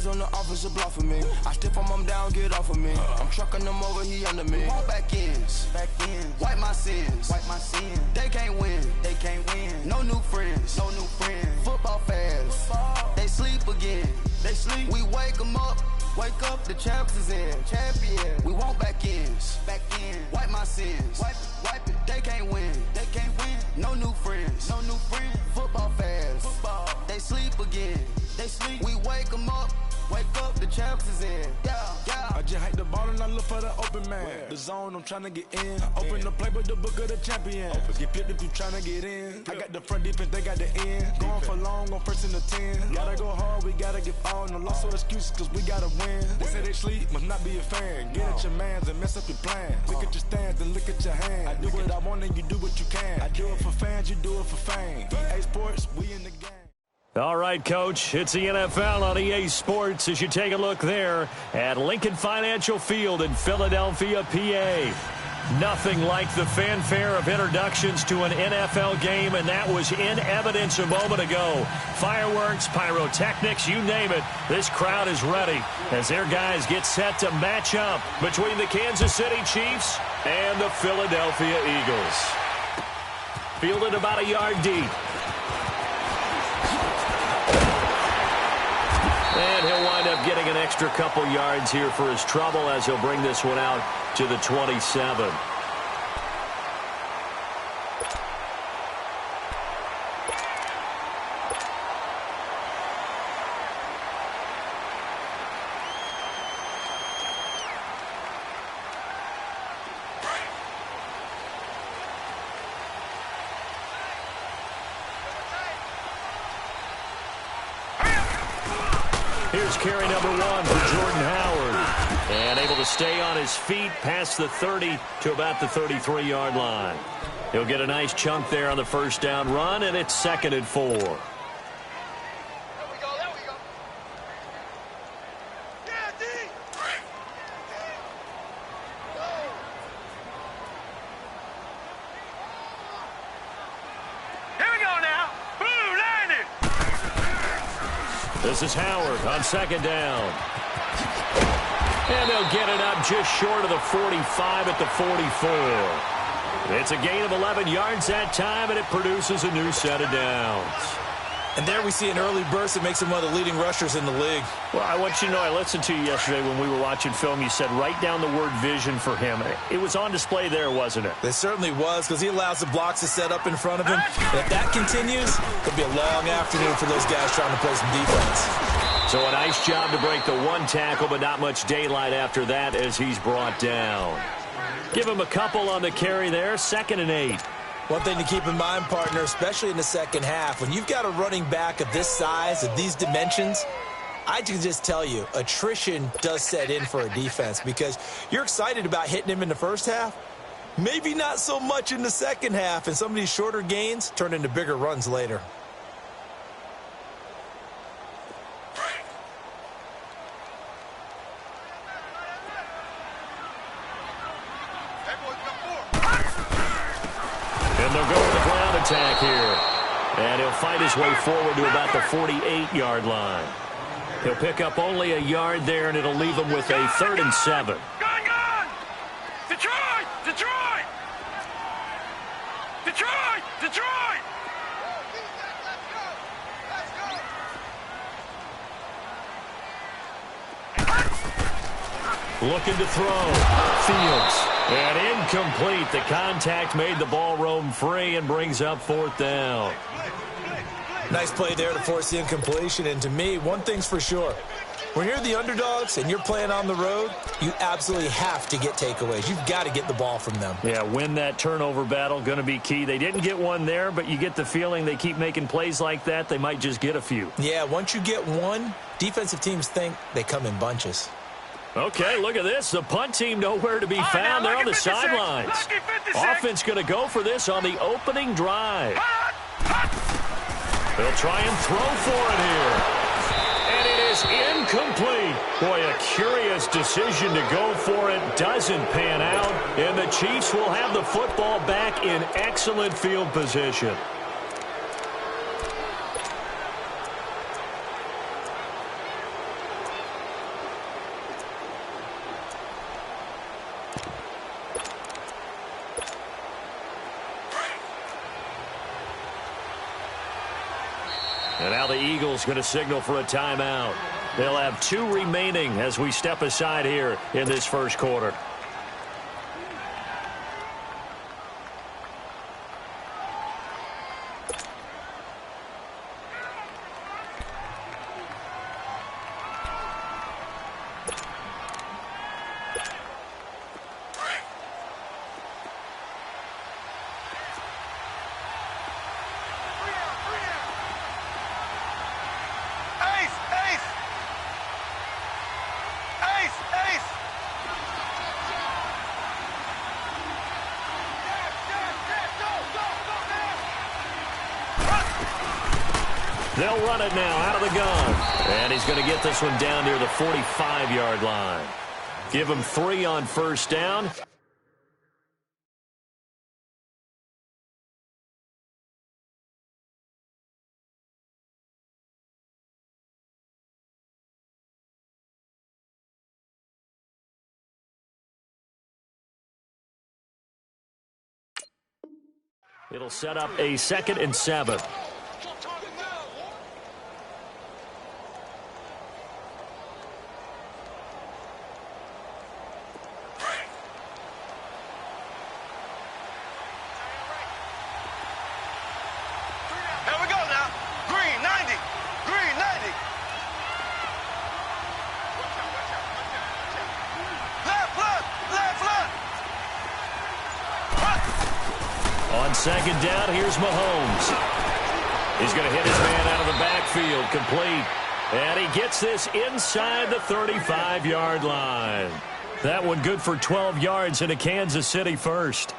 hands on the officer bluffing me. I stiff him down, get off of me. I'm trucking him over, he under me. Won't back ends, wipe my sins, They can't win, No new friends, Football fast, they sleep again. We wake them up, the champs is in. Champion, we won't back ends, wipe my sins, wipe it. They can't win, No new friends, Football fast, they sleep again. We wake them up, the champs is in. I just hate the ball and I look for the open man. The zone, I'm trying to get in. Open the playbook, the book of the champion. Get flipped if you trying to get in. I got the front defense, they got the end. Going for long, on first and the 10. Gotta go hard, we gotta get all. No loss or excuses, cause we gotta win. They say they sleep, must not be a fan. Get at your mans and mess up your plans. Look at your stands and look at your hands. I do what I want and you do what you can. I do it for fans, you do it for fame. EA Sports, we in the game. All right, Coach, it's the NFL on EA Sports as you take a look there at Lincoln Financial Field in Philadelphia, PA. Nothing like the fanfare of introductions to an NFL game, and that was in evidence a moment ago. Fireworks, pyrotechnics, you name it. This crowd is ready as their guys get set to match up between the Kansas City Chiefs and the Philadelphia Eagles. Fielded about a yard deep. And he'll wind up getting an extra couple yards here for his trouble as he'll bring this one out to the 27. Here's carry number 1 for Jordan Howard. And able to stay on his feet past the 30 to about the 33-yard line. He'll get a nice chunk there on the first down run, and it's 2nd and 4. There we go. Yeah, D. Here we go now. Blue, line it. This is Howard on 2nd down. And they'll get it up just short of the 45 at the 44. It's a gain of 11 yards that time, and it produces a new set of downs. And there we see an early burst that makes him one of the leading rushers in the league. Well, I want you to know, I listened to you yesterday when we were watching film. You said write down the word vision for him. It was on display there, wasn't it? It certainly was, because he allows the blocks to set up in front of him. And if that continues, it'll be a long afternoon for those guys trying to play some defense. So a nice job to break the one tackle, but not much daylight after that as he's brought down. Give him a couple on the carry there, 2nd and 8. One thing to keep in mind, partner, especially in the second half, when you've got a running back of this size, of these dimensions, I can just tell you, attrition does set in for a defense because you're excited about hitting him in the first half. Maybe not so much in the second half, and some of these shorter gains turn into bigger runs later. And they'll go with the ground attack here. And he'll fight his way forward to about the 48-yard line. He'll pick up only a yard there, and it'll leave him with a 3rd and 7. Gone! Detroit! Detroit! Detroit! Detroit! Looking to throw. Fields. And incomplete. The contact made the ball roam free and brings up 4th down. Nice play there to force the incompletion. And to me, one thing's for sure. When you're the underdogs and you're playing on the road, you absolutely have to get takeaways. You've got to get the ball from them. Yeah, win that turnover battle, going to be key. They didn't get one there, but you get the feeling they keep making plays like that, they might just get a few. Yeah, once you get one, defensive teams think they come in bunches. Okay, look at this. The punt team nowhere to be found. They're on the sidelines. Offense going to go for this on the opening drive. They'll try and throw for it here. And it is incomplete. Boy, a curious decision to go for it. Doesn't pan out. And the Chiefs will have the football back in excellent field position. And now the Eagles going to signal for a timeout. They'll have 2 remaining as we step aside here in this first quarter. They'll run it now out of the gun. And he's going to get this one down near the 45-yard line. Give him 3 on first down. It'll set up a 2nd and 7. On 2nd down, here's Mahomes. He's going to hit his man out of the backfield, complete. And he gets this inside the 35-yard line. That one good for 12 yards into Kansas City first.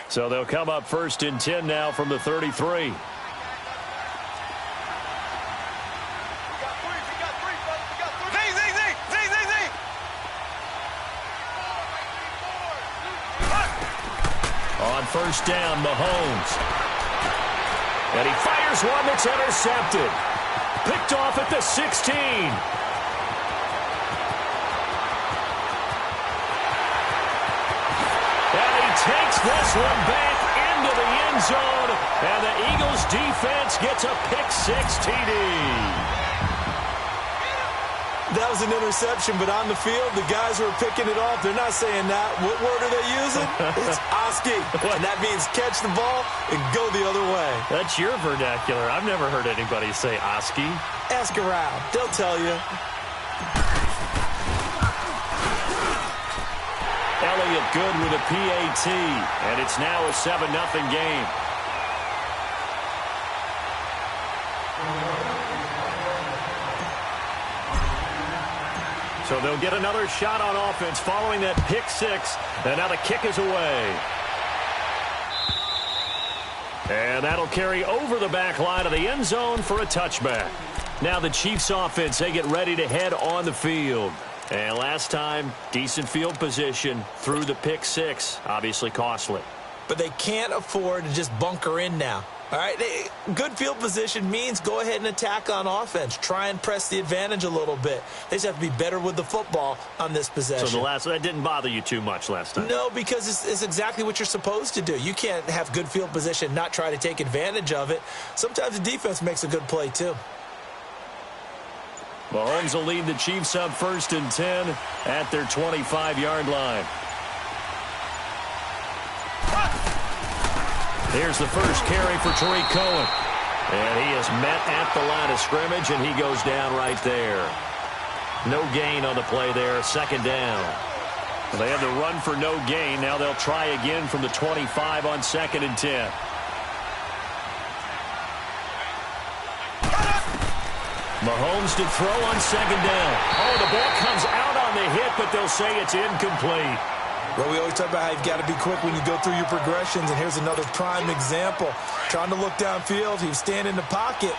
So they'll come up 1st and 10 now from the 33. On 1st down, Mahomes. And he fires one that's intercepted. Picked off at the 16. And he takes this one back into the end zone. And the Eagles defense gets a pick-6 TD. That was an interception, but on the field, the guys who are picking it off, they're not saying that. What word are they using? It's Oski. And that means catch the ball and go the other way. That's your vernacular. I've never heard anybody say Oski. Ask around. They'll tell you. Elliott good with a PAT, and it's now a 7-0 game. So they'll get another shot on offense following that pick-6, and now the kick is away. And that'll carry over the back line of the end zone for a touchback. Now the Chiefs offense, they get ready to head on the field. And last time, decent field position through the pick-6, obviously costly. But they can't afford to just bunker in now. All right, good field position means go ahead and attack on offense. Try and press the advantage a little bit. They just have to be better with the football on this possession. So that didn't bother you too much last time? No, because it's exactly what you're supposed to do. You can't have good field position, not try to take advantage of it. Sometimes the defense makes a good play, too. Mahomes will lead the Chiefs up 1st and 10 at their 25-yard line. Here's the first carry for Tariq Cohen. And he is met at the line of scrimmage, and he goes down right there. No gain on the play there, 2nd down. They had the run for no gain. Now they'll try again from the 25 on 2nd and 10. Mahomes to throw on 2nd down. Oh, the ball comes out on the hit, but they'll say it's incomplete. Well, we always talk about how you've got to be quick when you go through your progressions, and here's another prime example. Trying to look downfield, he was standing in the pocket,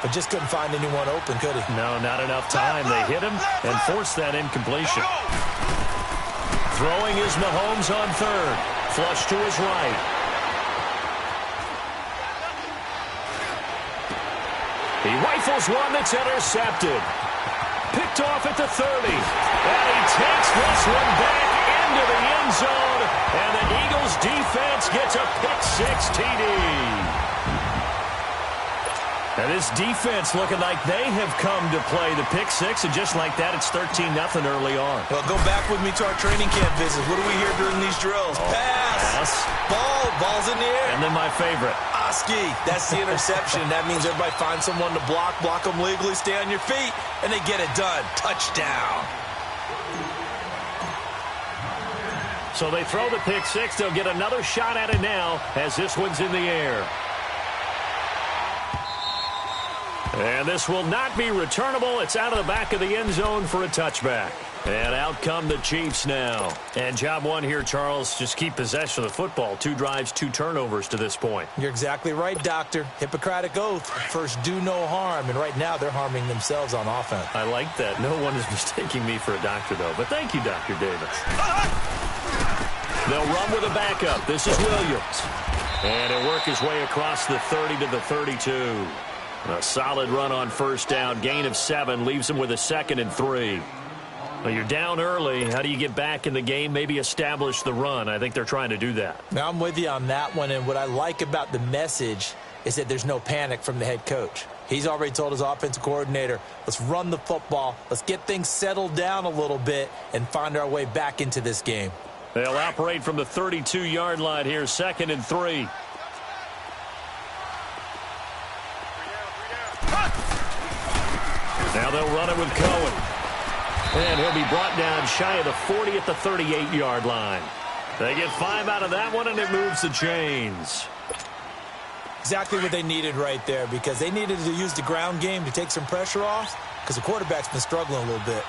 but just couldn't find anyone open, could he? No, not enough time. They hit him and forced that incompletion. Throwing is Mahomes on 3rd. Flush to his right. He rifles one that's intercepted. Picked off at the 30. And he takes this one back into the end zone. And the Eagles defense gets a pick-6 TD. And this defense looking like they have come to play the pick six, and just like that, it's 13-0 early on. Well, go back with me to our training camp visits. What do we hear during these drills? Pass. Ball's in the air. And then my favorite. Oski, that's the interception. That means everybody finds someone to block them legally, stay on your feet, and they get it done. Touchdown. So they throw the pick six. They'll get another shot at it now as this one's in the air. And this will not be returnable. It's out of the back of the end zone for a touchback. And out come the Chiefs now. And job one here, Charles, just keep possession of the football. 2 drives, 2 turnovers to this point. You're exactly right, Doctor. Hippocratic oath. First, do no harm. And right now, they're harming themselves on offense. I like that. No one is mistaking me for a doctor, though. But thank you, Dr. Davis. They'll run with a backup. This is Williams. And he'll work his way across the 30 to the 32. A solid run on first down. Gain of 7 leaves them with a 2nd and 3. Well, you're down early. How do you get back in the game? Maybe establish the run. I think they're trying to do that. Now, I'm with you on that one. And what I like about the message is that there's no panic from the head coach. He's already told his offensive coordinator, let's run the football. Let's get things settled down a little bit and find our way back into this game. They'll operate from the 32-yard line here. 2nd and 3. Now they'll run it with Cohen. And he'll be brought down shy of the 40 at the 38-yard line. They get 5 out of that one, and it moves the chains. Exactly what they needed right there, because they needed to use the ground game to take some pressure off, because the quarterback's been struggling a little bit.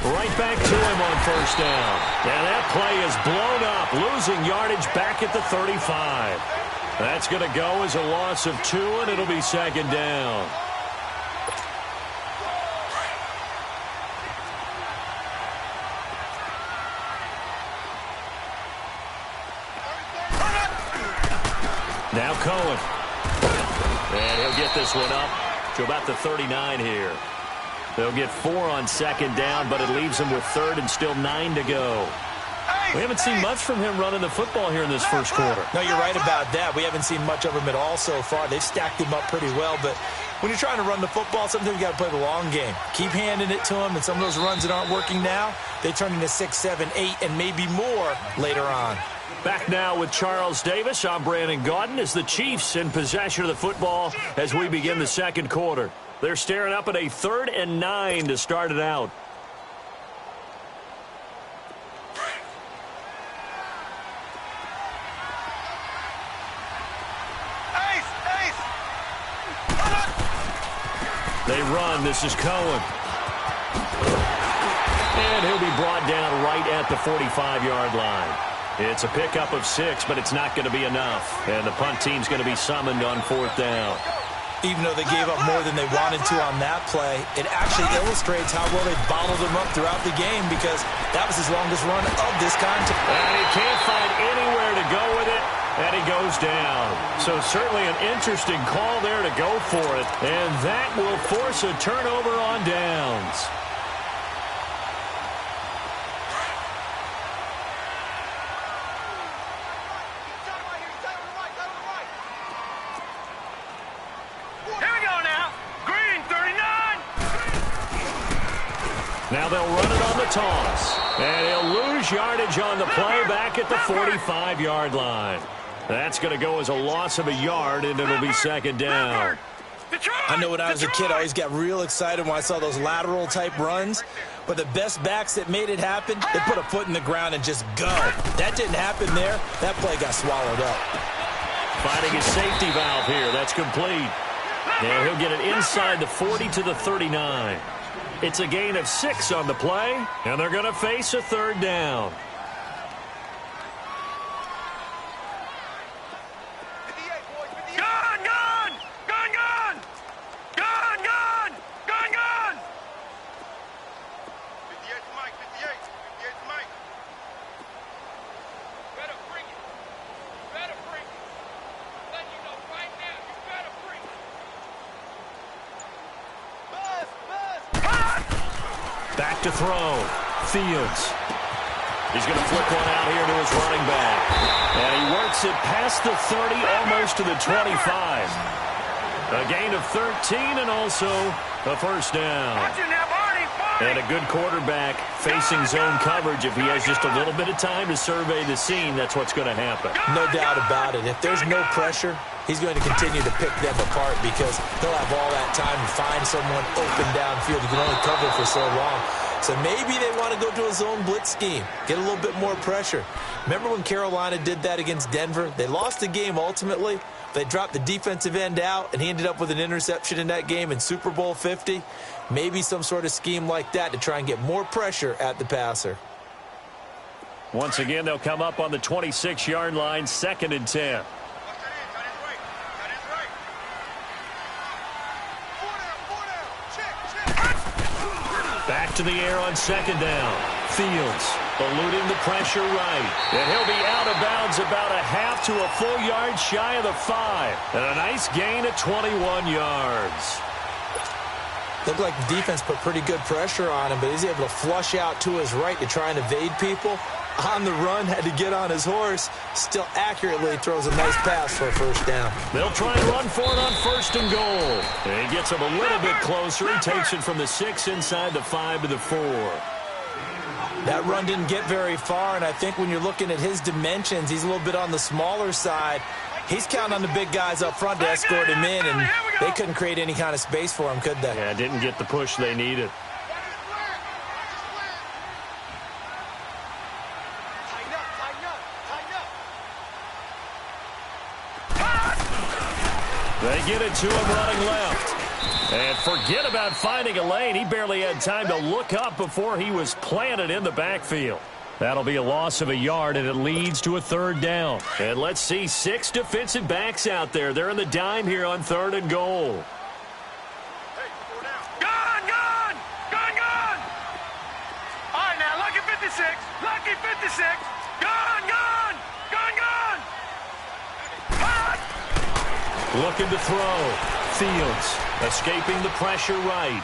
Right back to him on first down. And that play is blown up, losing yardage back at the 35. That's going to go as a loss of 2, and it'll be 2nd down. Now Cohen. And he'll get this one up to about the 39 here. They'll get 4 on 2nd down, but it leaves them with 3rd and still 9 to go. We haven't seen much from him running the football here in this first quarter. No, you're right about that. We haven't seen much of him at all so far. They've stacked him up pretty well, but when you're trying to run the football, sometimes you got to play the long game. Keep handing it to him, and some of those runs that aren't working now, they turn into 6, 7, 8, and maybe more later on. Back now with Charles Davis. I'm Brandon Gaudin as the Chiefs in possession of the football as we begin the second quarter. They're staring up at a 3rd and 9 to start it out. They run. This is Cohen. And he'll be brought down right at the 45-yard line. It's a pickup of 6, but it's not going to be enough. And the punt team's going to be summoned on 4th down. Even though they gave up more than they wanted to on that play, it actually illustrates how well they bottled him up throughout the game, because that was his longest run of this contest. And he can't find anywhere to go with it, and he goes down. So certainly an interesting call there to go for it, and that will force a turnover on downs. Now they'll run it on the toss. And he'll lose yardage on the play back at the 45-yard line. That's going to go as a loss of a yard, and it'll be 2nd down. I know when I was a kid, I always got real excited when I saw those lateral-type runs. But the best backs that made it happen, they put a foot in the ground and just go. That didn't happen there. That play got swallowed up. Finding his safety valve here. That's complete. And he'll get it inside the 40 to the 39. It's a gain of 6 on the play, and they're going to face a 3rd down. Gun, gun! Gun, gun! Gun, gun! Gun, gun! 58 to Mike, 58. 58 to Mike. Better bring it. Better bring it. Let you know right now, you better bring it. Back to throw. Fields. He's going to flick one out here to his running back. And he works it past the 30, almost to the 25. A gain of 13 and also a first down. And a good quarterback facing zone coverage. If he has just a little bit of time to survey the scene, that's what's going to happen. No doubt about it. If there's no pressure, he's going to continue to pick them apart because he'll have all that time to find someone open downfield. He can only cover for so long. So maybe they want to go to a zone blitz scheme, get a little bit more pressure. Remember when Carolina did that against Denver? They lost the game ultimately. They dropped the defensive end out, and he ended up with an interception in that game in Super Bowl 50. Maybe some sort of scheme like that to try and get more pressure at the passer. Once again, they'll come up on the 26-yard line, 2nd and 10. Back to the air on 2nd down. Fields eluding the pressure right. And he'll be out of bounds about a half to a full yard shy of the 5. And a nice gain of 21 yards. Looked like the defense put pretty good pressure on him, but he's able to flush out to his right to try and evade people. On the run, had to get on his horse. Still accurately throws a nice pass for a first down. They'll try and run for it on 1st and goal. And he gets him a little bit closer. He takes it from the 6 inside the 5 to the 4. That run didn't get very far, and I think when you're looking at his dimensions, he's a little bit on the smaller side. He's counting on the big guys up front to escort him in, and they couldn't create any kind of space for him, could they? Yeah, didn't get the push they needed. They get it to him running left. And forget about finding a lane. He barely had time to look up before he was planted in the backfield. That'll be a loss of a yard, and it leads to a 3rd down. And let's see 6 defensive backs out there. They're in the dime here on 3rd and goal. Gone! All right, now, lucky 56. Gone! Looking to throw. Fields escaping the pressure right.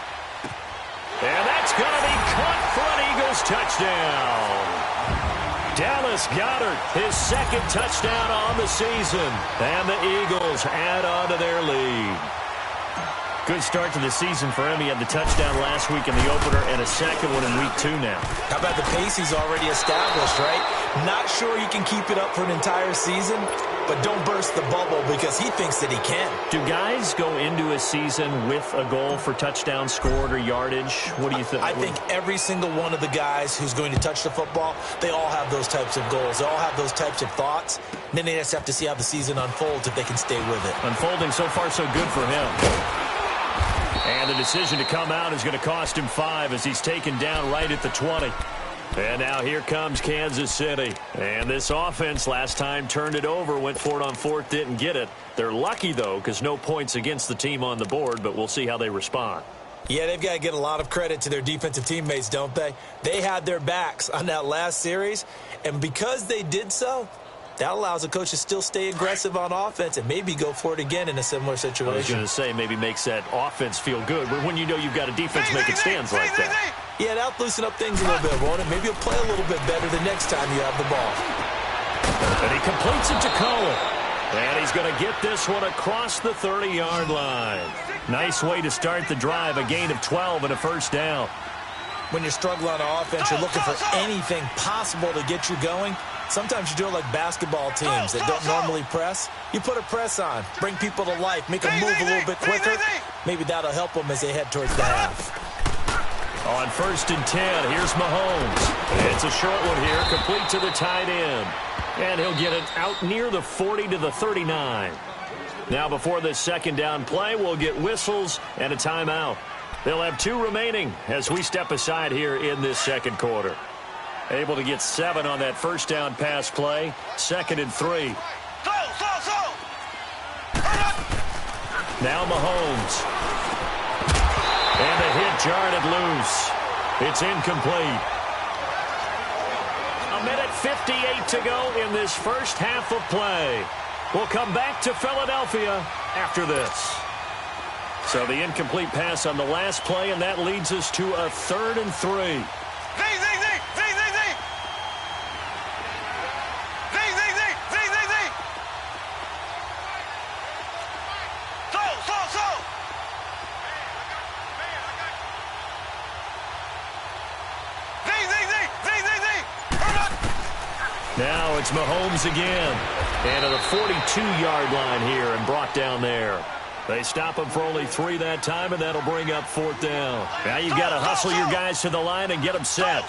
And that's going to be caught for an Eagles touchdown. Dallas Goedert, his 2nd touchdown on the season. And the Eagles add on to their lead. Good start to the season for him. He had the touchdown last week in the opener and a second one in week 2 now. How about the pace he's already established, right? Not sure he can keep it up for an entire season, but don't burst the bubble because he thinks that he can. Do guys go into a season with a goal for touchdown scored or yardage? What do you think? I think every single one of the guys who's going to touch the football, they all have those types of goals. They all have those types of thoughts. And then they just have to see how the season unfolds if they can stay with it. Unfolding so far so good for him. And the decision to come out is going to cost him 5 as he's taken down right at the 20. And now here comes Kansas City. And this offense last time turned it over, went for it on 4th, didn't get it. They're lucky, though, because no points against the team on the board, but we'll see how they respond. Yeah, they've got to get a lot of credit to their defensive teammates, don't they? They had their backs on that last series, and because they did so, that allows a coach to still stay aggressive on offense and maybe go for it again in a similar situation. I was going to say maybe makes that offense feel good, but when you know you've got a defense making stands like that. Yeah, that'll loosen up things a little bit, won't it? Maybe you'll play a little bit better the next time you have the ball. And he completes it to Cohen. And he's going to get this one across the 30-yard line. Nice way to start the drive, a gain of 12 and a first down. When you're struggling on offense, you're looking for anything possible to get you going. Sometimes you do it like basketball teams that don't normally press. You put a press on, bring people to life, make them move a little bit quicker. Maybe that'll help them as they head towards the half. On 1st and 10, here's Mahomes. It's a short one here, complete to the tight end. And he'll get it out near the 40 to the 39. Now before this 2nd down play, we'll get whistles and a timeout. They'll have 2 remaining as we step aside here in this 2nd quarter. Able to get 7 on that 1st down pass play. 2nd and 3. Now Mahomes. And the hit jarred it loose. It's incomplete. A minute 58 to go in this first half of play. We'll come back to Philadelphia after this. So the incomplete pass on the last play, and that leads us to a 3rd and 3. Now it's Mahomes again. And to the 42-yard line here and brought down there. They stop him for only 3 that time, and that'll bring up 4th down. Now you've got to hustle your guys to the line and get them set.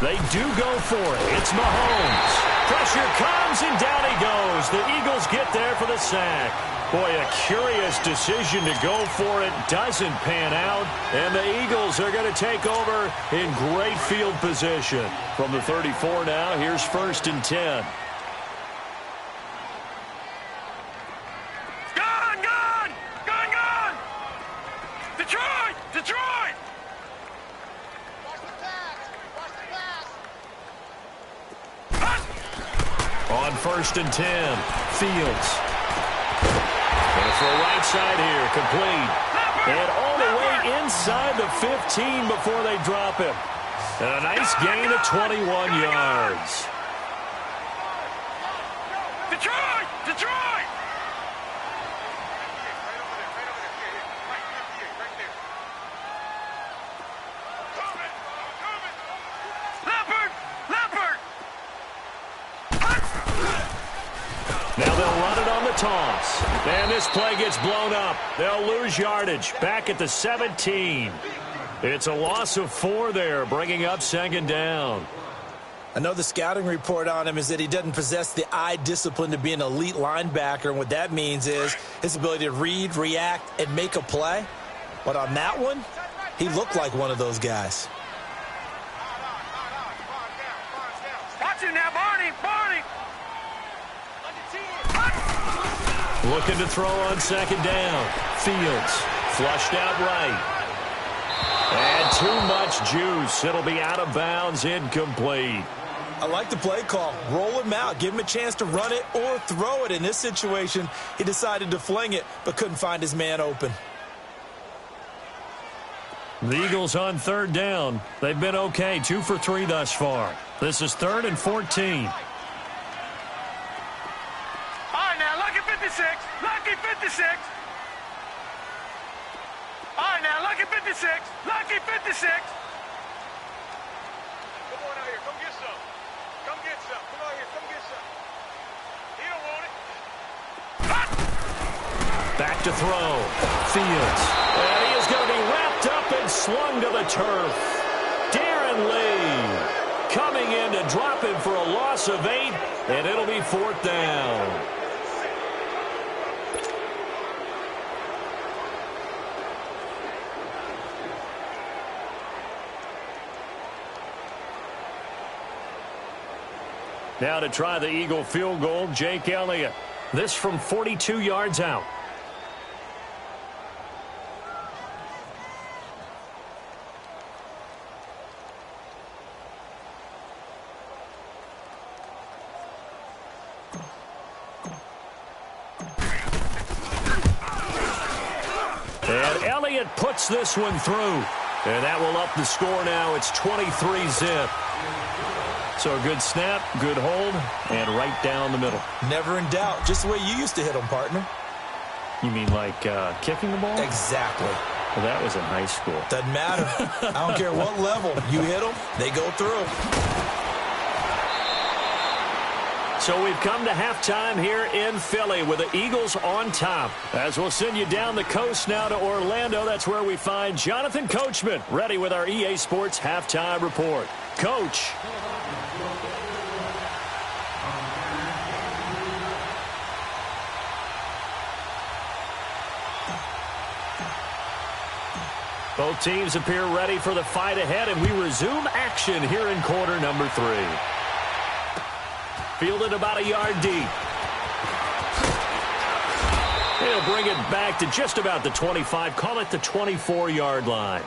They do go for it. It's Mahomes. Pressure comes, and down he goes. The Eagles get there for the sack. Boy, a curious decision to go for it. Doesn't pan out. And the Eagles are going to take over in great field position. From the 34 now, here's 1st and 10. Gone! Detroit! On 1st and 10, Fields. And for a right side here, complete. And all the way inside the 15 before they drop him. And a nice gain of 21 yards. Detroit! Leopard! Now they'll run it on the toss. And this play gets blown up. They'll lose yardage back at the 17. It's a loss of 4 there, bringing up 2nd down. I know the scouting report on him is that he doesn't possess the eye discipline to be an elite linebacker, and what that means is his ability to read, react, and make a play. But on that one, he looked like one of those guys. Watch him now, Barney! Looking to throw on 2nd down. Fields flushed out right. And too much juice. It'll be out of bounds, incomplete. I like the play call. Roll him out. Give him a chance to run it or throw it. In this situation, he decided to fling it, but couldn't find his man open. The Eagles on 3rd down. They've been okay, 2 for 3 thus far. This is 3rd and 14. All right, now, lucky 56. All right, now, lucky 56. Come on out here. Come get some. Come out here. Come get some. He don't want it. Back to throw. Fields. And he is going to be wrapped up and slung to the turf. Darren Lee coming in to drop him for a loss of 8, and it'll be 4th down. Now to try the Eagle field goal, Jake Elliott. This from 42 yards out. And Elliott puts this one through. And that will up the score now. It's 23-zip. So a good snap, good hold, and right down the middle. Never in doubt. Just the way you used to hit them, partner. You mean like kicking the ball? Exactly. Well, that was in high school. Doesn't matter. I don't care what level. You hit them, they go through. So we've come to halftime here in Philly with the Eagles on top. As we'll send you down the coast now to Orlando, that's where we find Jonathan Coachman ready with our EA Sports halftime report. Coach. Both teams appear ready for the fight ahead, and we resume action here in quarter number 3. Fielded about a yard deep. He'll bring it back to just about the 25, call it the 24-yard line.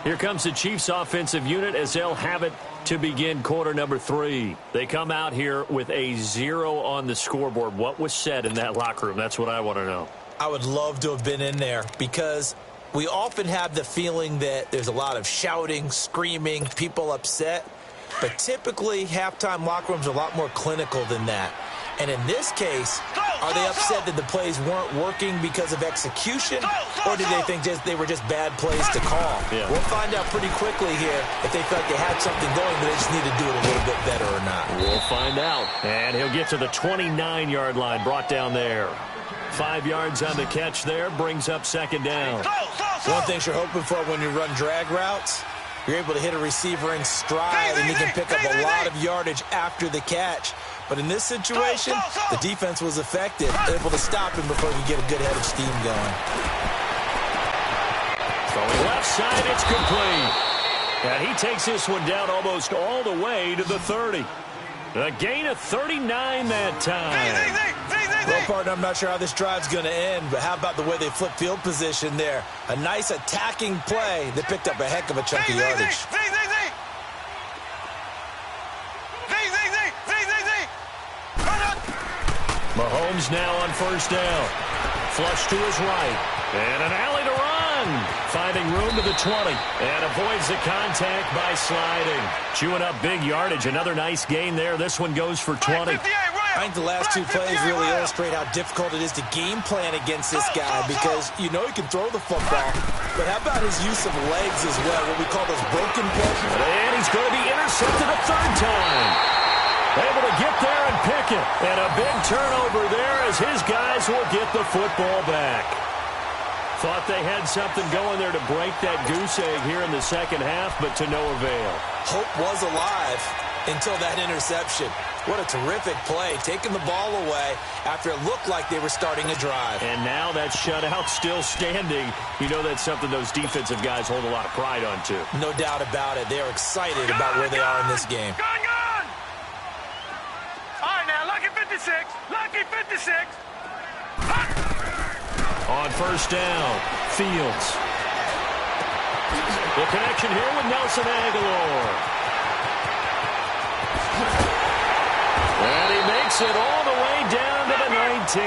Here comes the Chiefs offensive unit as they'll have it to begin quarter number 3. They come out here with a 0 on the scoreboard. What was said in that locker room? That's what I want to know. I would love to have been in there because we often have the feeling that there's a lot of shouting, screaming, people upset. But typically, halftime locker rooms are a lot more clinical than that. And in this case, are they upset that the plays weren't working because of execution, or do they think they were just bad plays to call? Yeah. We'll find out pretty quickly here if they felt they had something going, but they just need to do it a little bit better or not. We'll find out. And he'll get to the 29-yard line, brought down there. 5 yards on the catch there, brings up second down. One thing you're hoping for when you run drag routes, you're able to hit a receiver in stride, and he can pick up a lot of yardage after the catch. But in this situation, the defense was effective, able to stop him before he could get a good head of steam going. Throwing left side, it's complete. And he takes this one down almost all the way to the 30. A gain of 39 that time. Well, partner, I'm not sure how this drive's going to end, but how about the way they flip field position there? A nice attacking play that picked up a heck of a chunk of yardage. Mahomes now on first down. Flush to his right. And an alley to run. Finding room to the 20. And avoids the contact by sliding. Chewing up big yardage. Another nice gain there. This one goes for 20. I think the last two plays really illustrate how difficult it is to game plan against this guy, because you know he can throw the football, but how about his use of legs as well, what we call those broken plays? And he's going to be intercepted a third time. Able to get there and pick it. And a big turnover there as his guys will get the football back. Thought they had something going there to break that goose egg here in the second half, but to no avail. Hope was alive until that interception. What a terrific play, taking the ball away after it looked like they were starting a drive. And now that shutout still standing. You know that's something those defensive guys hold a lot of pride on, too. No doubt about it. They are excited about where they are in this game. Gone! All right, now, lucky 56. Lucky 56. On first down, Fields. The connection here with Nelson Aguilar. And he makes it all the way down to the 19.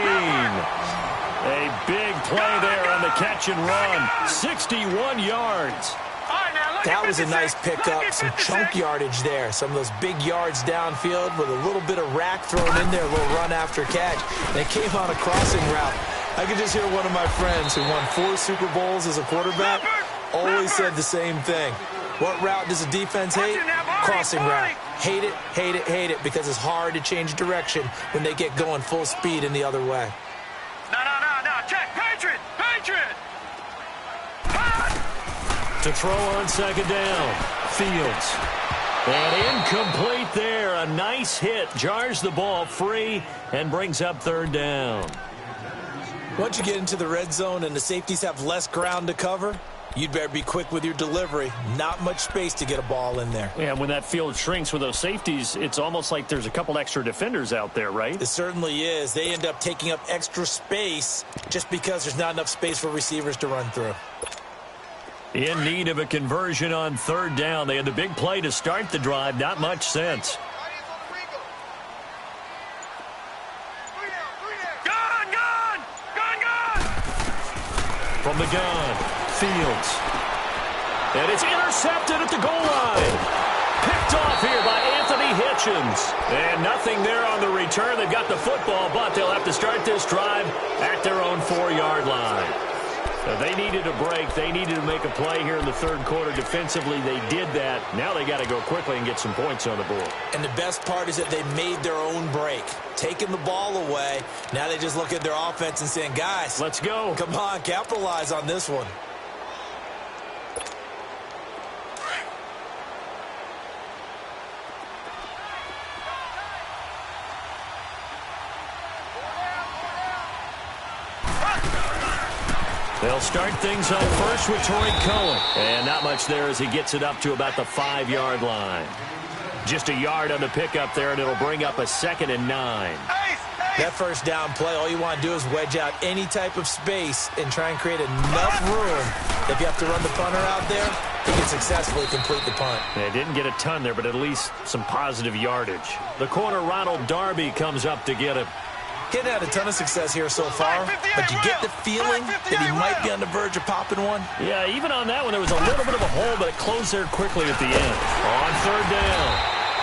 A big play there on the catch and run. 61 yards. That was a nice pickup, some chunk yardage there. Some of those big yards downfield with a little bit of rack thrown in there, a little run after catch. And it came on a crossing route. I could just hear one of my friends who won 4 Super Bowls as a quarterback always said the same thing. What route does a defense hate? Crossing route. Hate it, hate it, hate it, because it's hard to change direction when they get going full speed in the other way. No. Check. Patriot. To throw on second down, Fields. And incomplete there. A nice hit. Jars the ball free and brings up third down. Once you get into the red zone and the safeties have less ground to cover, you'd better be quick with your delivery. Not much space to get a ball in there. Yeah, when that field shrinks with those safeties, it's almost like there's a couple extra defenders out there, right? It certainly is. They end up taking up extra space just because there's not enough space for receivers to run through. In need of a conversion on third down. They had the big play to start the drive. Not much sense. From the gun, Fields. And it's intercepted at the goal line. Picked off here by Anthony Hitchens. And nothing there on the return. They've got the football, but they'll have to start this drive at their own 4-yard line. So they needed a break. They needed to make a play here in the third quarter. Defensively, they did that. Now they got to go quickly and get some points on the board. And the best part is that they made their own break. Taking the ball away. Now they just look at their offense and saying, guys, let's go. Come on, capitalize on this one. They'll start things up first with Tariq Cohen. And not much there as he gets it up to about the 5-yard line. Just a yard on the pickup there, and it'll bring up a 2nd and 9. That first down play, all you want to do is wedge out any type of space and try and create enough room. If you have to run the punter out there, he can successfully complete the punt. They didn't get a ton there, but at least some positive yardage. The corner, Ronald Darby, comes up to get him. He hadn't had a ton of success here so far, but you get the feeling that he might be on the verge of popping one. Yeah, even on that one, there was a little bit of a hole, but it closed there quickly at the end. On third down,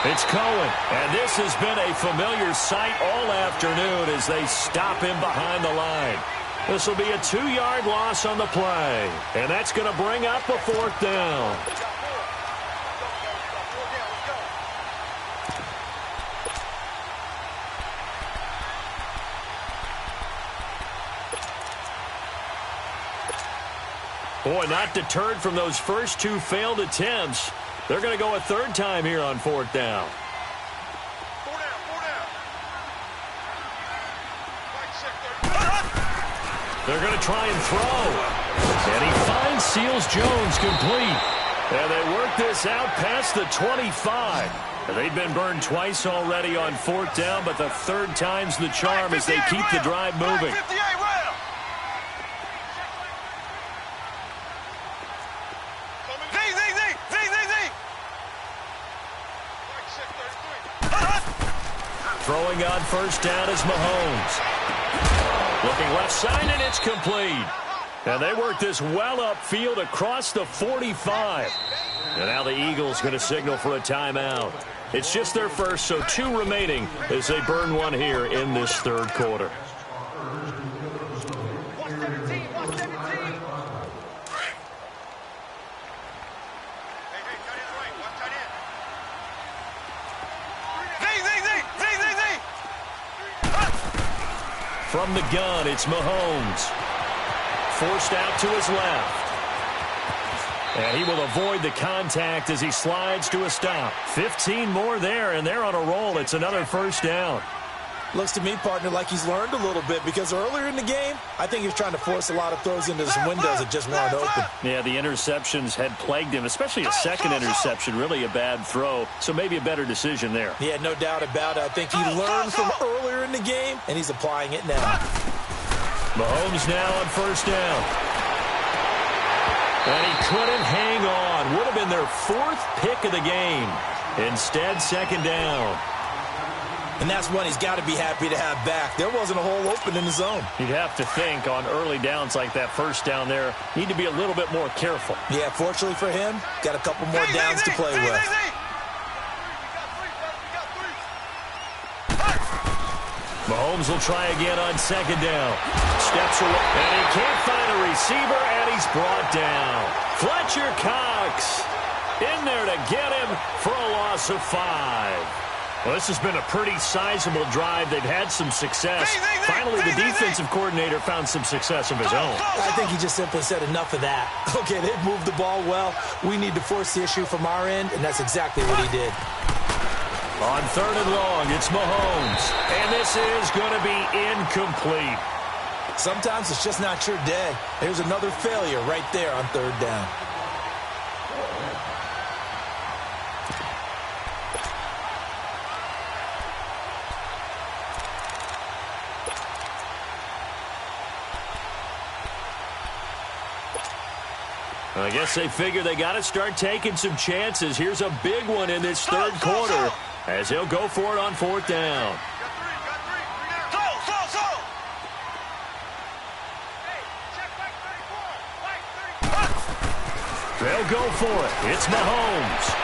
It's Cohen, and this has been a familiar sight all afternoon as they stop him behind the line. This will be a 2-yard loss on the play, and that's going to bring up a 4th down. Boy, not deterred from those first 2 failed attempts. They're going to go a 3rd time here on 4th down. 4 down. They're going to try and throw. And he finds Seals Jones complete. And they work this out past the 25. They've been burned twice already on 4th down, but the 3rd time's the charm as they keep the drive moving. Throwing on 1st down is Mahomes. Looking left side, and it's complete. And they work this well upfield across the 45. And now the Eagles going to signal for a timeout. It's just their first, so 2 remaining as they burn one here in this 3rd quarter. From the gun, it's Mahomes. Forced out to his left. And he will avoid the contact as he slides to a stop. 15 more there, and they're on a roll. It's another 1st down. Looks to me, partner, like he's learned a little bit because earlier in the game, I think he was trying to force a lot of throws into some windows that just weren't open. Yeah, the interceptions had plagued him, especially a second interception, really a bad throw. So maybe a better decision there. Yeah, no doubt about it. I think he learned from earlier in the game, and he's applying it now. Mahomes now on 1st down. And he couldn't hang on. Would have been their 4th pick of the game. Instead, 2nd down. And that's one he's got to be happy to have back. There wasn't a hole open in the zone. You'd have to think on early downs like that 1st down there, need to be a little bit more careful. Yeah, fortunately for him, got a couple more downs to play with. Mahomes will try again on 2nd down. Steps away, and he can't find a receiver, and he's brought down. Fletcher Cox in there to get him for a loss of 5. Well, this has been a pretty sizable drive. They've had some success. Finally, the defensive coordinator found some success of his own. I think he just simply said enough of that. Okay, they've moved the ball well. We need to force the issue from our end, and that's exactly what he did. On 3rd and long, it's Mahomes. And this is going to be incomplete. Sometimes it's just not your day. There's another failure right there on 3rd down. I guess they figure they got to start taking some chances. Here's a big one in this 3rd quarter as he'll go for it on 4th down. They'll go for it. It's Mahomes.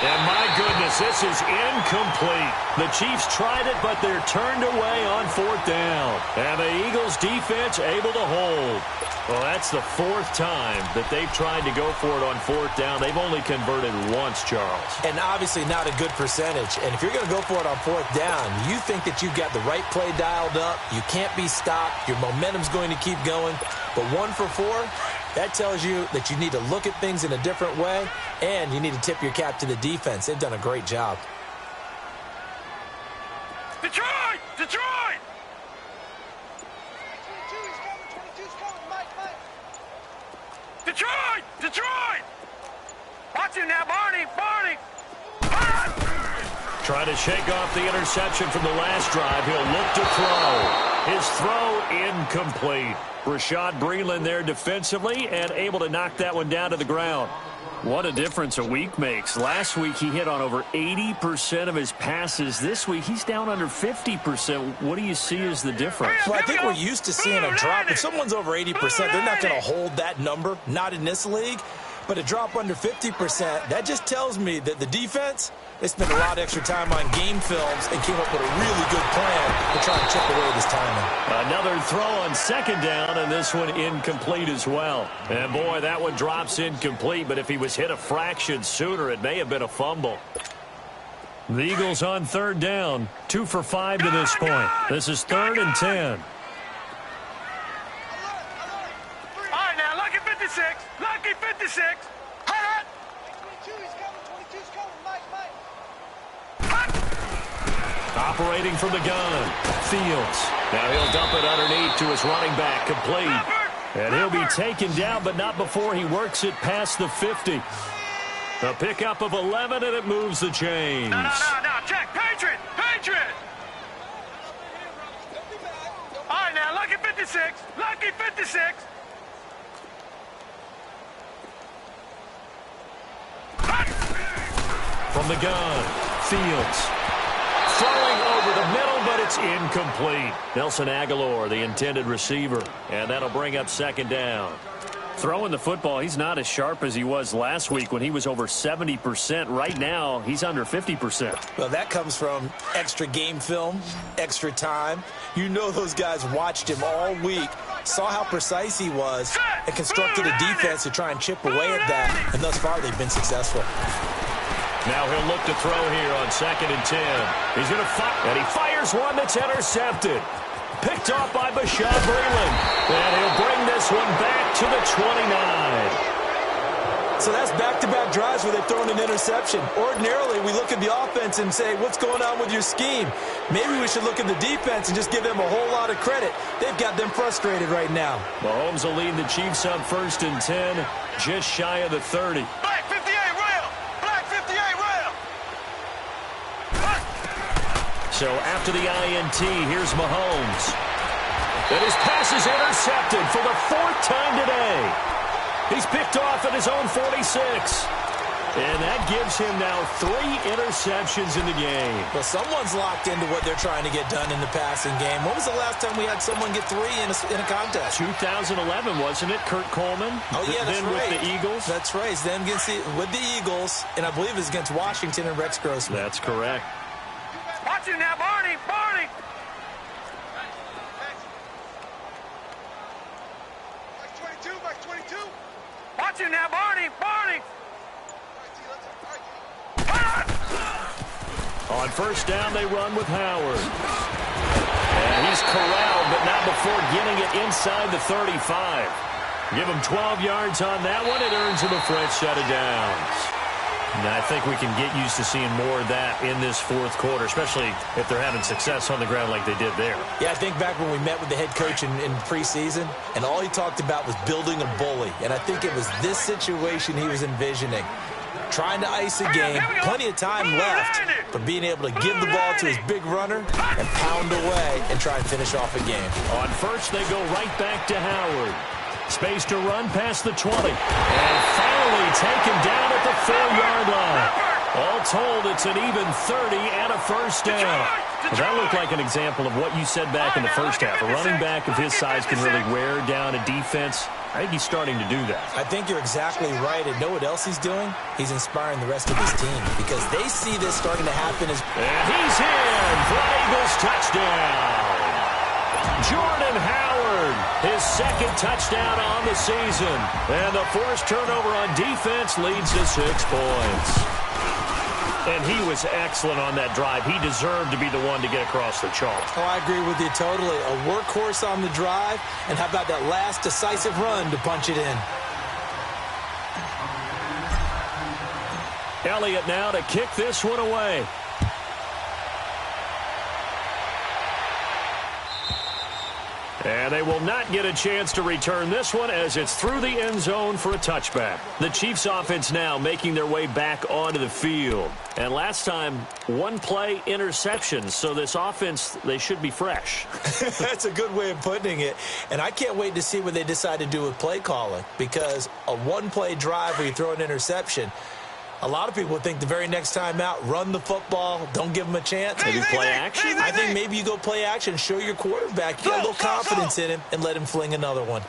And my goodness, this is incomplete. The Chiefs tried it, but they're turned away on 4th down. And the Eagles defense able to hold. Well, that's the 4th time that they've tried to go for it on 4th down. They've only converted once, Charles. And obviously not a good percentage. And if you're going to go for it on 4th down, you think that you've got the right play dialed up. You can't be stopped. Your momentum's going to keep going. But 1 for 4, that tells you that you need to look at things in a different way, and you need to tip your cap to the defense. They've done a great job. Detroit! Detroit! Detroit! Detroit! Watch him now, Barney! Barney! Trying to shake off the interception from the last drive. He'll look to throw. His throw incomplete. Rashad Breeland there defensively and able to knock that one down to the ground. What a difference a week makes. Last week he hit on over 80% of his passes. This week he's down under 50%. What do you see as the difference? Well, I think we're used to seeing a drop. If someone's over 80%, they're not going to hold that number. Not in this league. But a drop under 50%, that just tells me that the defense, they spent a lot of extra time on game films and came up with a really good plan to try and chip away this timing. Another throw on second down, and this one incomplete as well. And, boy, that one drops incomplete, but if he was hit a fraction sooner, it may have been a fumble. The Eagles on third down, 2 for 5 to this point. This is 3rd and 10. All right, now, lucky 56. Lucky 56. Hut. 22's coming. 22's coming. Mike. Operating from the gun, Fields. Now he'll dump it underneath to his running back, complete. And he'll be taken down, but not before he works it past the 50. A pickup of 11, and it moves the chains. No, check. Patriot. All right, now, lucky 56. Lucky 56. From the gun, Fields. Throwing over the middle, but it's incomplete. Nelson Aguilar, the intended receiver, and that'll bring up second down. Throwing the football, he's not as sharp as he was last week when he was over 70%. Right now, he's under 50%. Well, that comes from extra game film, extra time. You know those guys watched him all week, saw how precise he was, and constructed a defense to try and chip away at that, and thus far they've been successful. Now he'll look to throw here on 2nd and 10. He's going to fire, and he fires one that's intercepted. Picked off by Bashaud Breeland. And he'll bring this one back to the 29. So that's back-to-back drives where they've thrown an interception. Ordinarily, we look at the offense and say, what's going on with your scheme? Maybe we should look at the defense and just give them a whole lot of credit. They've got them frustrated right now. Mahomes will lead the Chiefs on 1st and 10, just shy of the 30. Black 58, rail. Black 58, rail. So after the INT, here's Mahomes. And his pass is intercepted for the 4th time today. He's picked off at his own 46. And that gives him now 3 interceptions in the game. Well, someone's locked into what they're trying to get done in the passing game. When was the last time we had someone get 3 in a contest? 2011, wasn't it? Kurt Coleman? Oh, yeah, that's then right. with the Eagles? That's right. Then with the Eagles, and I believe it's against Washington and Rex Grossman. That's correct. Watch him now, Barney. Barney. Back 22. Watch him now, Barney. Barney. On 1st down, they run with Howard. And he's corralled, but not before getting it inside the 35. Give him 12 yards on that one. It earns him a fresh set of downs. And I think we can get used to seeing more of that in this 4th quarter, especially if they're having success on the ground like they did there. Yeah, I think back when we met with the head coach in preseason, and all he talked about was building a bully. And I think it was this situation he was envisioning. Trying to ice a game, plenty of time left, but being able to give the ball to his big runner and pound away and try and finish off a game. On 1st, they go right back to Howard. Space to run past the 20. And finally taken down at the 4-yard line. All told, it's an even 30 and a 1st down. Well, that looked like an example of what you said back in the 1st half. A running back of his size can really wear down a defense. I think he's starting to do that. I think you're exactly right. And know what else he's doing? He's inspiring the rest of his team because they see this starting to happen. And he's in for an Eagles touchdown. Jordan Howard, his 2nd touchdown on the season. And the forced turnover on defense leads to 6 points. And he was excellent on that drive. He deserved to be the one to get across the chalk. Oh, I agree with you totally. A workhorse on the drive. And how about that last decisive run to punch it in? Elliott now to kick this one away. And they will not get a chance to return this one as it's through the end zone for a touchback. The Chiefs offense now making their way back onto the field. And last time, 1-play interceptions. So this offense, they should be fresh. That's a good way of putting it. And I can't wait to see what they decide to do with play calling. Because a 1-play drive where you throw an interception, a lot of people think the very next time out, run the football, don't give them a chance. Maybe play action? I think maybe you go play action, show your quarterback, you get a little confidence in him, and let him fling another one.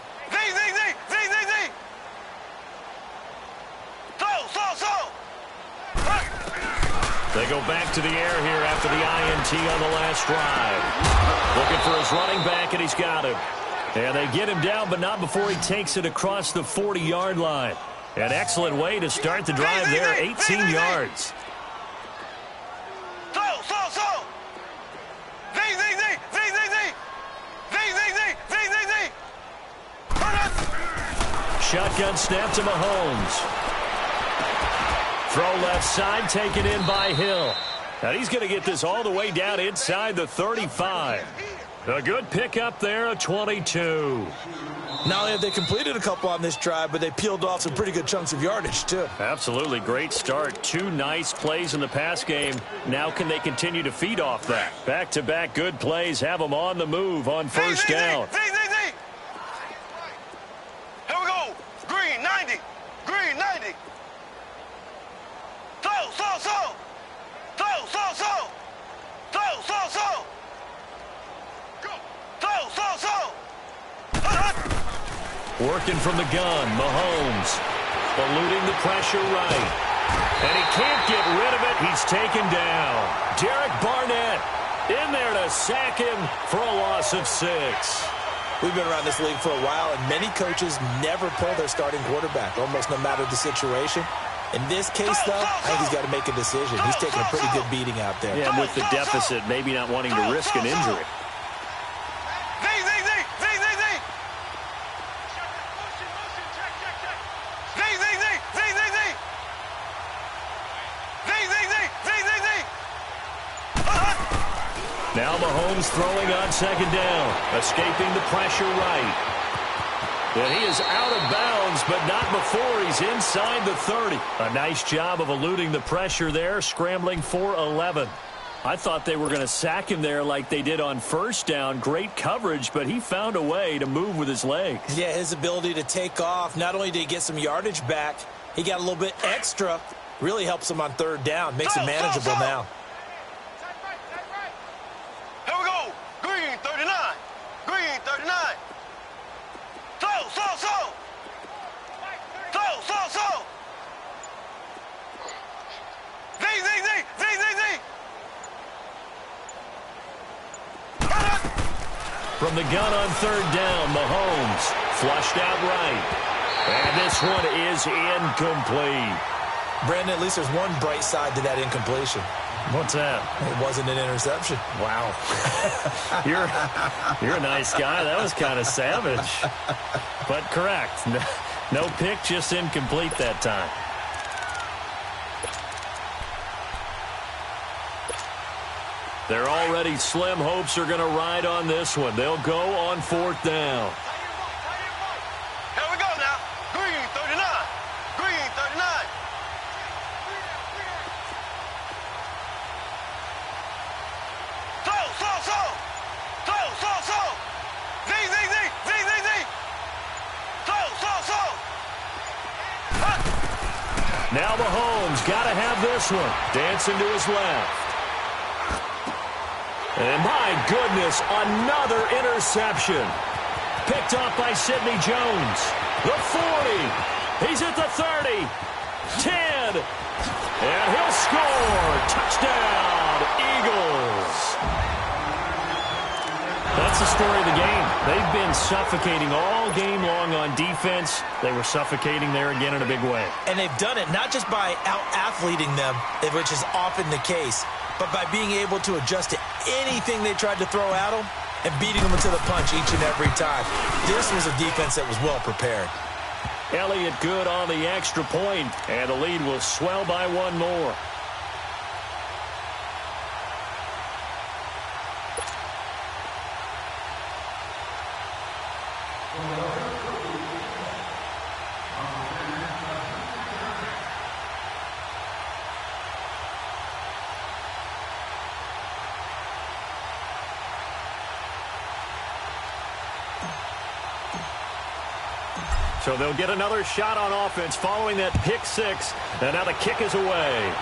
They go back to the air here after the INT on the last drive. Looking for his running back, and he's got him. And they get him down, but not before he takes it across the 40-yard line. An excellent way to start the drive there, 18 yards. Shotgun snap to Mahomes. Throw left side, taken in by Hill. And he's going to get this all the way down inside the 35. A good pickup there, a 22. Not only have they completed a couple on this drive, but they peeled off some pretty good chunks of yardage, too. Absolutely. Great start. 2 nice plays in the pass game. Now can they continue to feed off that? Back-to-back good plays have them on the move on first down. Here we go. Green 90. Green 90. Working from the gun, Mahomes eluding the pressure right. And he can't get rid of it. He's taken down. Derek Barnett in there to sack him for a loss of 6. We've been around this league for a while, and many coaches never pull their starting quarterback, almost no matter the situation. In this case, though, I think he's got to make a decision. He's taking a pretty good beating out there. Yeah, and with the deficit, maybe not wanting to risk an injury. Now Mahomes throwing on second down, escaping the pressure right. And he is out of bounds, but not before he's inside the 30. A nice job of eluding the pressure there, scrambling for 11. I thought they were going to sack him there like they did on first down. Great coverage, but he found a way to move with his legs. Yeah, his ability to take off, not only did he get some yardage back, he got a little bit extra. Really helps him on third down, makes it manageable now. Here we go. Green 39. Green 39. From the gun on third down, Mahomes flushed out right. And this one is incomplete. Brandon, at least there's one bright side to that incompletion. What's that? It wasn't an interception. Wow. You're a nice guy. That was kind of savage. But correct. No pick, just incomplete that time. They're already slim. Hopes are going to ride on this one. They'll go on fourth down. Here we go now. Green 39. Green 39. Now Mahomes got to have this one. Dancing to his left. And my goodness, another interception. Picked off by Sidney Jones. The 40. He's at the 30. 10. And he'll score. Touchdown, Eagles. That's the story of the game. They've been suffocating all game long on defense. They were suffocating there again in a big way. And they've done it not just by out-athleting them, which is often the case, but by being able to adjust to anything they tried to throw at them and beating them into the punch each and every time. This was a defense that was well prepared. Elliott good on the extra point, and the lead will swell by one more. So they'll get another shot on offense following that pick six. And now the kick is away.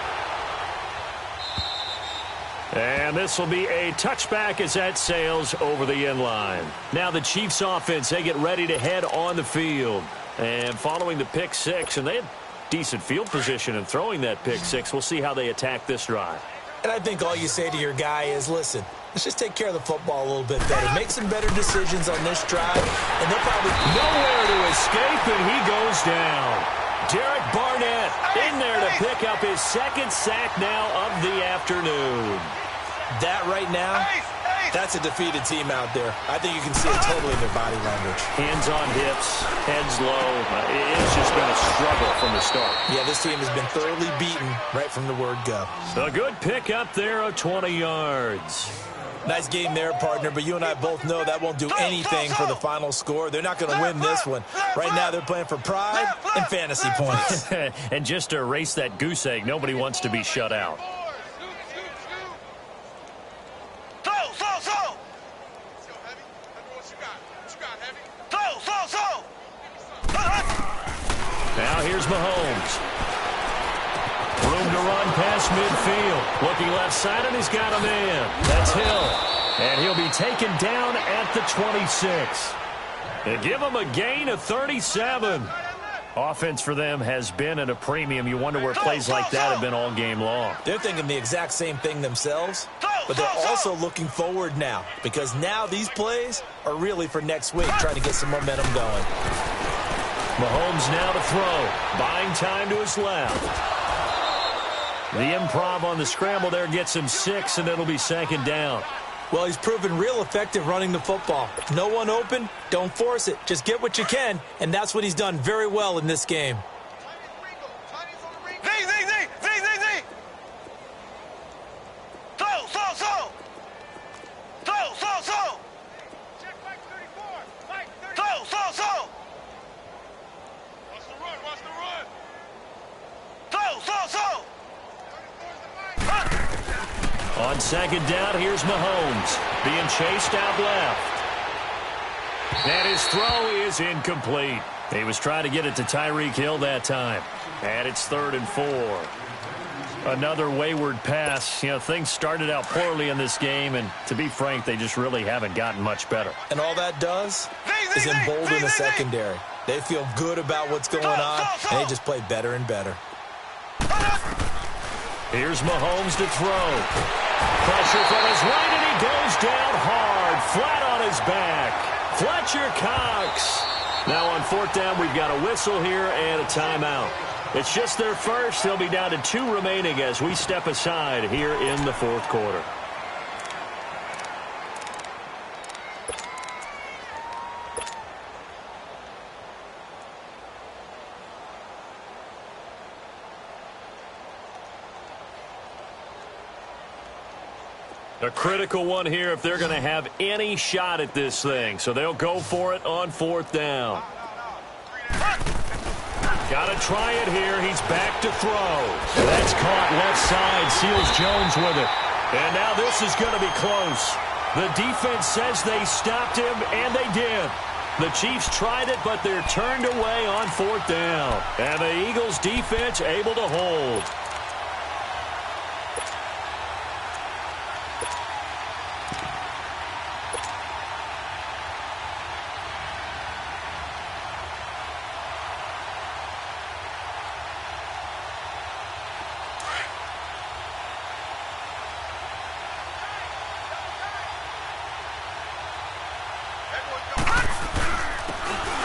And this will be a touchback as that sails over the end line. Now the Chiefs offense, they get ready to head on the field. And following the pick six, and they had decent field position and throwing that pick six. We'll see how they attack this drive. And I think all you say to your guy is, listen, let's just take care of the football a little bit better. Make some better decisions on this drive, and they'll probably... Nowhere to escape, and he goes down. Derek Barnett in there to pick up his second sack now of the afternoon. That right now, that's a defeated team out there. I think you can see it totally in their body language. Hands on hips, heads low. It's just been a struggle from the start. Yeah, this team has been thoroughly beaten right from the word go. A good pick up there of 20 yards. Nice game there, partner, but you and I both know that won't do anything for the final score. They're not going to win this one. Right now, they're playing for pride and fantasy points. And just to erase that goose egg, nobody wants to be shut out. Now here's Mahomes. Room to run past midfield. Looking left side, and he's got a man. That's Hill. And he'll be taken down at the 26. They give him a gain of 37. Offense for them has been at a premium. You wonder where plays like that have been all game long. They're thinking the exact same thing themselves, but they're also looking forward now, because now these plays are really for next week, trying to get some momentum going. Mahomes now to throw. Buying time to his left. The improv on the scramble there gets him 6, and it'll be second down. Well, he's proven real effective running the football. No one open, don't force it. Just get what you can, and that's what he's done very well in this game. On second down, here's Mahomes being chased out left. And his throw is incomplete. He was trying to get it to Tyreek Hill that time. And it's 3rd and 4. Another wayward pass. You know, things started out poorly in this game, and to be frank, they just really haven't gotten much better. And all that does is embolden the secondary. They feel good about what's going on, and they just play better and better. Here's Mahomes to throw. Pressure from his right, and he goes down hard, flat on his back. Fletcher Cox. Now on 4th down, we've got a whistle here and a timeout. It's just their first. They'll be down to 2 remaining as we step aside here in the 4th quarter. A critical one here if they're going to have any shot at this thing. So they'll go for it on 4th down. Got to try it here. He's back to throw. That's caught left side. Seals Jones with it. And now this is going to be close. The defense says they stopped him, and they did. The Chiefs tried it, but they're turned away on 4th down. And the Eagles defense able to hold.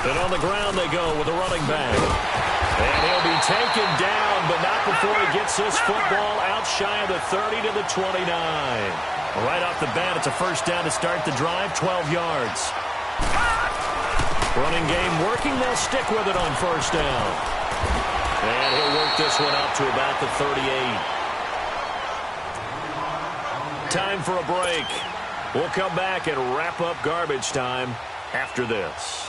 And on the ground they go with a running back. And he'll be taken down, but not before he gets this football out shy of the 30 to the 29. Right off the bat, it's a first down to start the drive, 12 yards. Running game working. They'll stick with it on 1st down. And he'll work this one out to about the 38. Time for a break. We'll come back and wrap up garbage time after this.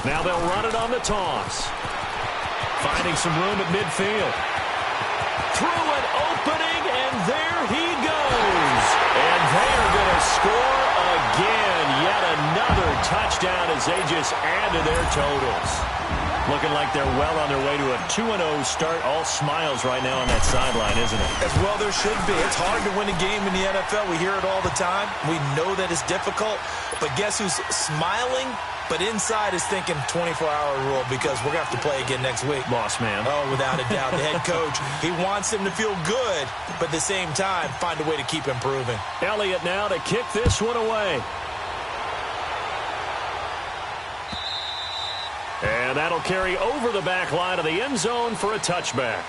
Now they'll run it on the toss. Finding some room at midfield. Through an opening, and there he goes. And they are going to score again. Yet another touchdown as they just add to their totals. Looking like they're well on their way to a 2-0 start. All smiles right now on that sideline, isn't it? As well there should be. It's hard to win a game in the NFL. We hear it all the time. We know that it's difficult. But guess who's smiling? But inside is thinking 24-hour rule because we're going to have to play again next week. Boss man. Oh, without a doubt. The head coach, he wants them to feel good, but at the same time, find a way to keep improving. Elliott now to kick this one away. And that'll carry over the back line of the end zone for a touchback.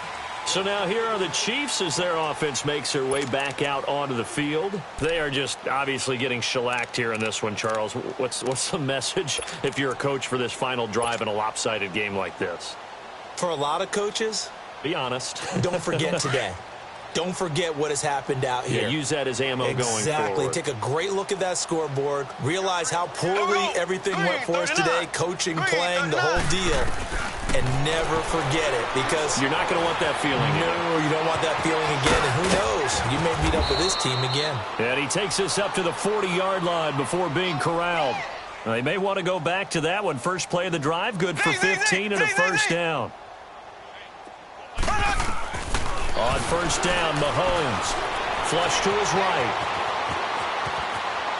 So now here are the Chiefs as their offense makes their way back out onto the field. They are just obviously getting shellacked here in this one, Charles. What's the message if you're a coach for this final drive in a lopsided game like this? For a lot of coaches, be honest. Don't forget today. Don't forget what has happened out here. Yeah, use that as ammo going forward. Exactly. Take a great look at that scoreboard. Realize how poorly everything went for us today. Coaching, playing, the whole deal. And never forget it because you're not going to want that feeling again. No, you don't want that feeling again. And who knows? You may meet up with this team again. And he takes us up to the 40-yard line before being corralled. They may want to go back to that one. First play of the drive, good for 15 and a first down. On first down, Mahomes. Flush to his right.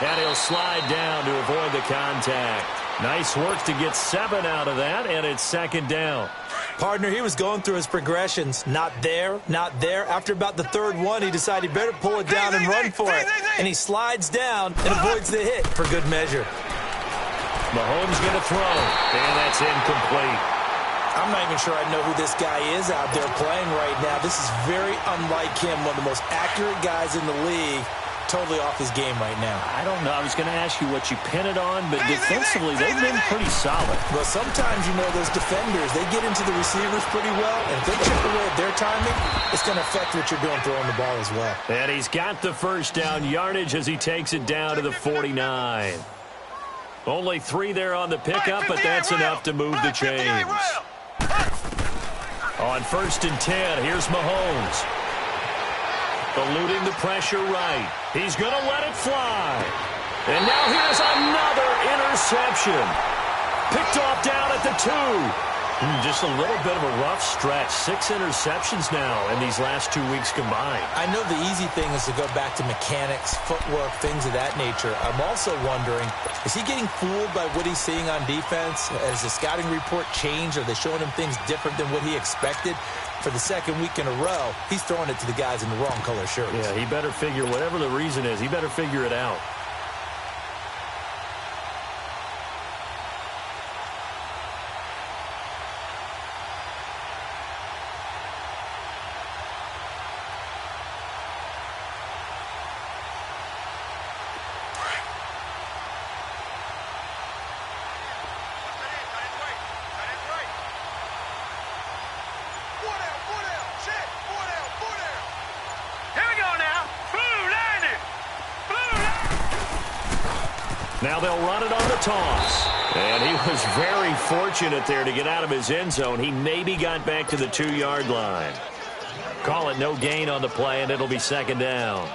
And he'll slide down to avoid the contact. Nice work to get 7 out of that, and it's second down. Partner, he was going through his progressions. Not there, not there. After about the third one, he decided he better pull it down and run for it. And he slides down and avoids the hit for good measure. Mahomes going to throw, and that's incomplete. I'm not even sure I know who this guy is out there playing right now. This is very unlike him, one of the most accurate guys in the league. Totally off his game right now. I don't know. I was going to ask you what you pin it on, but defensively, they've been pretty solid. Well, sometimes, you know, those defenders, they get into the receivers pretty well, and if they chip away at their timing, it's going to affect what you're doing throwing the ball as well. And he's got the first down yardage as he takes it down to the 49. Only 3 there on the pickup, but that's enough to move the chains. On first and 10, here's Mahomes. Eluding the pressure right. He's going to let it fly. And now here's another interception. Picked off down at the 2. Just a little bit of a rough stretch. 6 interceptions now in these last 2 weeks combined. I know the easy thing is to go back to mechanics, footwork, things of that nature. I'm also wondering, is he getting fooled by what he's seeing on defense? Has the scouting report changed? Are they showing him things different than what he expected? For the second week in a row, he's throwing it to the guys in the wrong color shirts. Yeah, he better figure, whatever the reason is, he better figure it out. Now they'll run it on the toss. And he was very fortunate there to get out of his end zone. He maybe got back to the 2-yard line. Call it no gain on the play, and it'll be second down.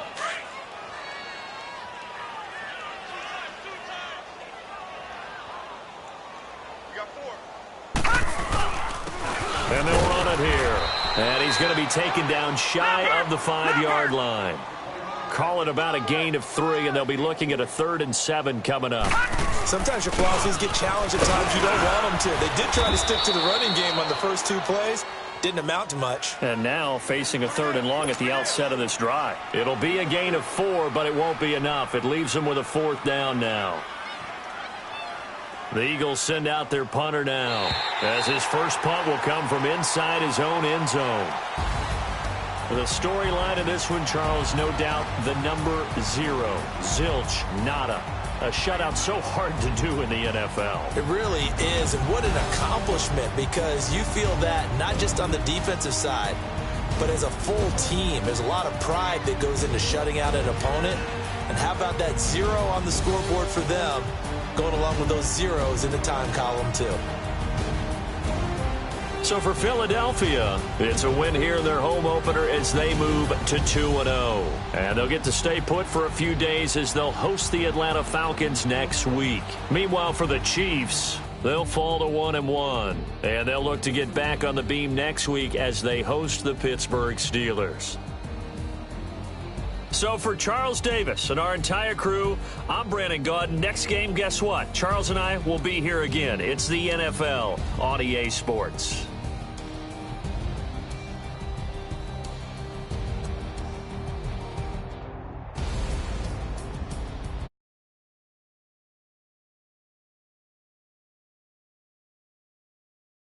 And they'll run it here. And he's going to be taken down shy of the 5-yard line. Call it about a gain of 3, and they'll be looking at a 3rd and 7 coming up. Sometimes your philosophies get challenged at times you don't want them to. They did try to stick to the running game on the first 2 plays. Didn't amount to much. And now facing a 3rd and long at the outset of this drive. It'll be a gain of 4, but it won't be enough. It leaves them with a 4th down now. The Eagles send out their punter now, as his first punt will come from inside his own end zone. The storyline of this one, Charles, no doubt the number 0. Zilch, nada. A shutout so hard to do in the NFL. It really is, and what an accomplishment, because you feel that not just on the defensive side, but as a full team. There's a lot of pride that goes into shutting out an opponent. And how about that 0 on the scoreboard for them, going along with those zeros in the time column, too. So for Philadelphia, it's a win here in their home opener as they move to 2-0. And they'll get to stay put for a few days as they'll host the Atlanta Falcons next week. Meanwhile, for the Chiefs, they'll fall to 1-1. And they'll look to get back on the beam next week as they host the Pittsburgh Steelers. So for Charles Davis and our entire crew, I'm Brandon Gaudin. Next game, guess what? Charles and I will be here again. It's the NFL on EA Sports.